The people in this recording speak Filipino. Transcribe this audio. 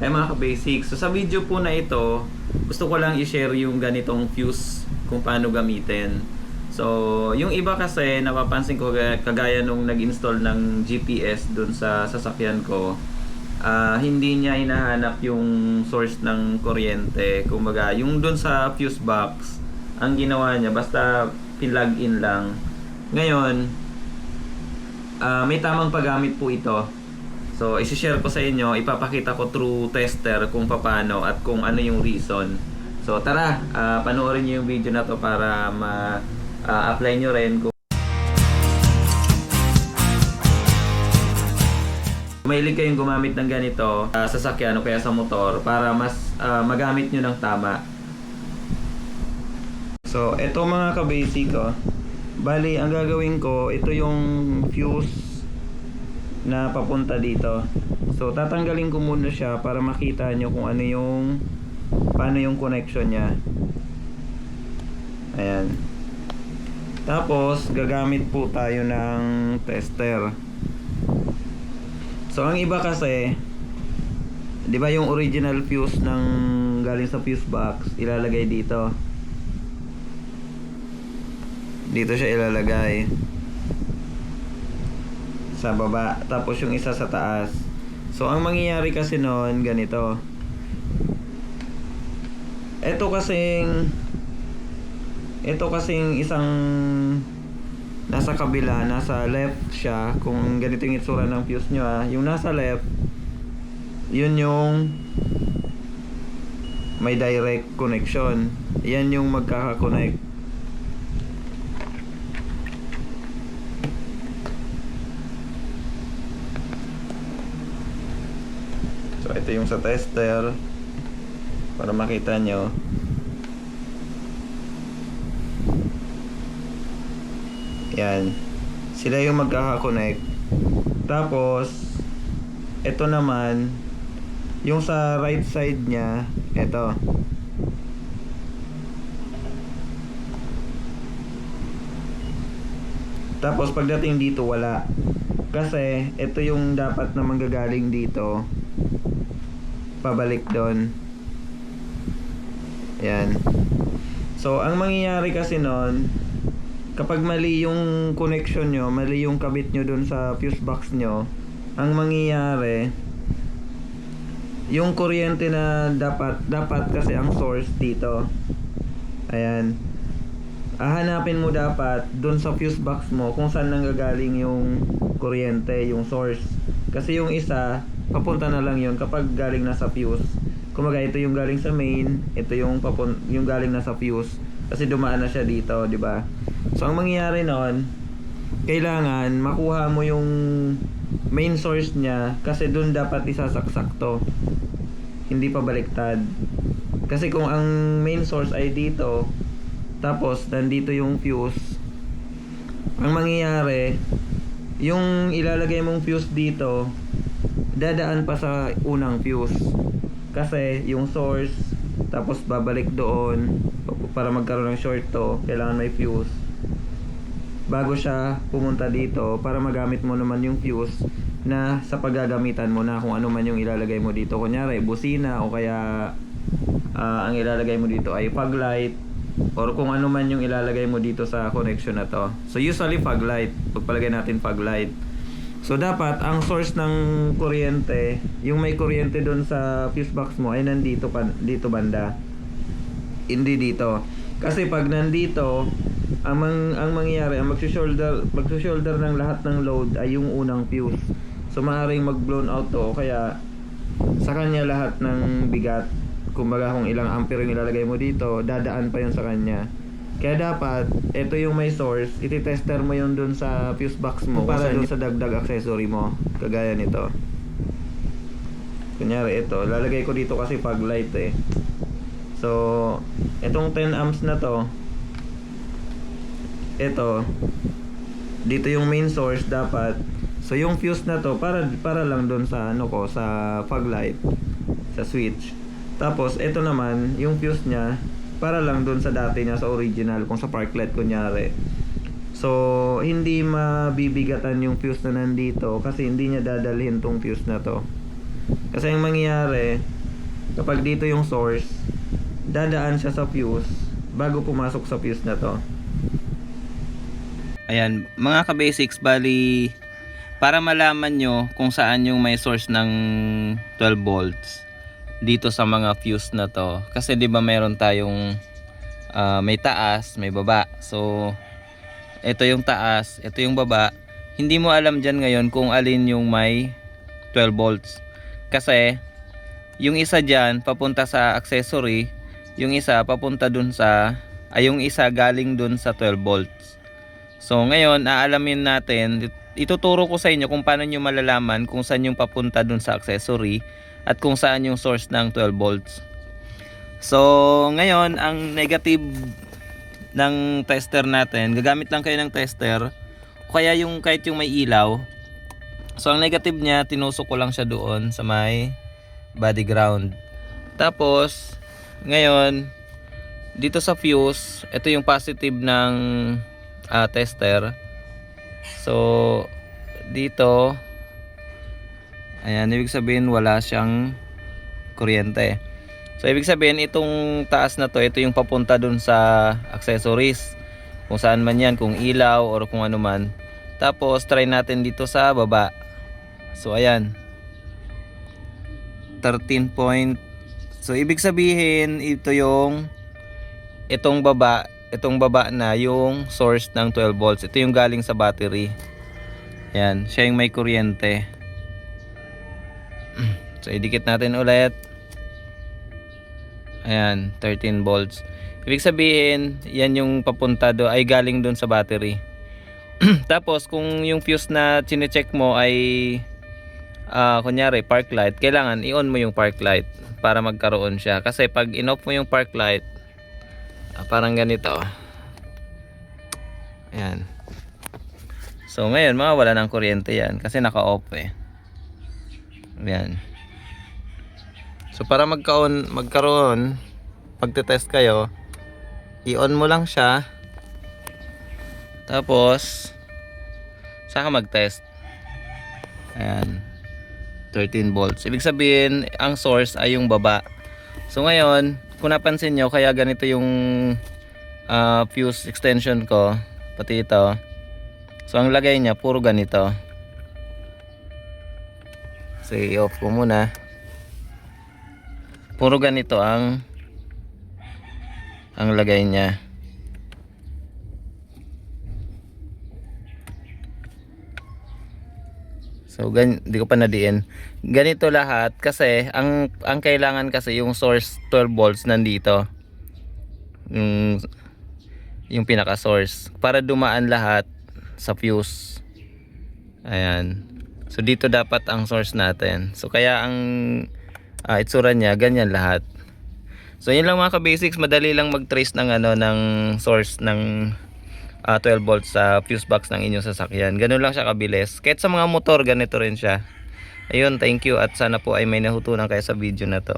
Ay mga ka-basic, so sa video po na ito, gusto ko lang i-share yung ganitong fuse kung paano gamitin. So, yung iba kasi napapansin ko kagaya nung nag-install ng GPS dun sa sasakyan ko, hindi niya hinahanap yung source ng kuryente. Kumbaga, yung dun sa fuse box, ang ginawa niya basta plug in lang. Ngayon, may tamang paggamit po ito. So, isi-share ko sa inyo, ipapakita ko through tester kung paano at kung ano yung reason. So, tara, panoorin niyo yung video na to para ma-apply nyo rin. Kung mahilig kayong gumamit ng ganito sa sasakyan o kaya sa motor para mas magamit nyo ng tama. So, ito mga ka-basic bali, ang gagawin ko, ito yung fuse na papunta dito. So, tatanggalin ko muna siya para makita nyo kung ano yung paano yung connection niya. Ayan. Tapos, gagamit po tayo ng tester. So, ang iba kasi, di ba yung original fuse ng galing sa fuse box, ilalagay dito. Dito siya ilalagay sa baba, tapos yung isa sa taas. So ang mangyayari kasi noon ganito. Ito kasing isang nasa kabila, nasa left siya. Kung ganito yung itsura ng fuse nyo yung nasa left, yun yung may direct connection. Yan yung magkaka-connect. So ito yung sa tester para makita nyo. Yan, sila yung magkaka-connect. Tapos ito naman yung sa right side nya, ito. Tapos pagdating dito wala, kasi ito yung dapat na manggagaling dito pabalik doon. Yan. So ang mangyayari kasi noon, kapag mali yung connection nyo, mali yung kabit nyo doon sa fuse box nyo, ang mangyayari, yung kuryente na dapat kasi ang source dito. Ayan. Hahanapin mo dapat doon sa fuse box mo kung saan nanggagaling yung kuryente, yung source. Kasi yung isa, papunta na lang yun kapag galing na sa fuse. Kumaga ito yung galing sa main, ito yung galing na sa fuse. Kasi dumaan na siya dito, di ba? So ang mangyayari noon, kailangan makuha mo yung main source niya, kasi doon dapat isasaksak to. Hindi pa baliktad. Kasi kung ang main source ay dito, tapos nandito yung fuse, ang mangyayari, yung ilalagay mong fuse dito, dadaan pa sa unang fuse. Kasi yung source, tapos babalik doon para magkaroon ng short to, kailangan may fuse bago siya pumunta dito para magamit mo naman yung fuse na sa paggagamitan mo na kung ano man yung ilalagay mo dito. Kunyari busina, o kaya ang ilalagay mo dito ay fog light, or kung ano man yung ilalagay mo dito sa connection na to. So usually fog light, pagpalagay natin fog light. So dapat ang source ng kuryente, yung may kuryente doon sa fuse box mo ay nandito dito banda. Hindi dito. Kasi pag nandito, ang mangyayari, ang magso-shoulder ng lahat ng load ay yung unang fuse. So maaaring mag-blown out to, kaya sa kanya lahat ng bigat, kumbaga kung ilang ampere yung ilalagay mo dito, dadaan pa yun sa kanya. Kaya dapat, ito yung may source, iti-tester mo yun dun sa fuse box mo para dun sa dagdag accessory mo, kagaya nito. Kunyari ito, lalagay ko dito kasi fog light So, itong 10 amps na to, ito, dito yung main source dapat. So yung fuse na to para lang dun sa sa fog light, sa switch. Tapos ito naman, yung fuse niya para lang dun sa dati niya, sa original, kung sa park light kunyari. So hindi mabibigatan yung fuse na nandito kasi hindi niya dadalhin tong fuse na to. Kasi ang mangyayari, kapag dito yung source, dadaan siya sa fuse bago pumasok sa fuse na to. Ayan, mga ka-basics, bali para malaman nyo kung saan yung may source ng 12 volts dito sa mga fuse na to. Kasi 'di ba meron tayong may taas, may baba. So ito yung taas, ito yung baba. Hindi mo alam dyan ngayon kung alin yung may 12 volts. Kasi yung isa dyan papunta sa accessory, yung isa papunta dun sa yung isa galing dun sa 12 volts. So ngayon aalamin natin, ituturo ko sa inyo kung paano nyo malalaman kung saan yung papunta dun sa accessory at kung saan yung source ng 12 volts. So ngayon ang negative ng tester natin, gagamit lang kayo ng tester o kaya yung kahit yung may ilaw. So ang negative niya, tinusok ko lang siya doon sa may body ground. Tapos ngayon dito sa fuse, ito yung positive ng tester. So dito, ayan, ibig sabihin wala siyang kuryente. So ibig sabihin itong taas na to, ito yung papunta dun sa accessories, kung saan man yan, kung ilaw or kung ano man. Tapos try natin dito sa baba. So ayan, 13 point. So ibig sabihin ito yung itong baba na yung source ng 12 volts. Ito yung galing sa battery. Ayan, siya yung may kuryente. So idikit natin ulit. Ayan, 13 volts. Ibig sabihin, yan yung papunta do ay galing doon sa battery. Tapos kung yung fuse na chine-check mo ay kunyari park light, kailangan i-on mo yung park light para magkaroon siya. Kasi pag in-off mo yung park light, parang ganito. Ayan. So ngayon, mawawala ng kuryente yan kasi naka-off eh. Ayan. So para magkaroon, pagte-test kayo, i-on mo lang siya. Tapos saka mag-test. Ayan. 13 volts. Ibig sabihin, ang source ay yung baba. So ngayon, kung napansin nyo, kaya ganito yung fuse extension ko, pati ito. So ang lagay niya, puro ganito. So i-off ko muna. Puro ganito ang lagay niya. So di ko pa nadiin. Ganito lahat kasi ang kailangan kasi yung source 12 volts nandito. Yung pinaka source para dumaan lahat sa fuse. Ayan. So dito dapat ang source natin. So kaya ang itsura niya ganyan lahat. So yun lang mga ka-basics, madali lang mag-trace ng ng source ng 12 volts sa fuse box ng inyong sasakyan. Ganun lang siya kabilis. Kahit sa mga motor ganito rin siya. Ayun, thank you at sana po ay may nahutunan kayo sa video na to.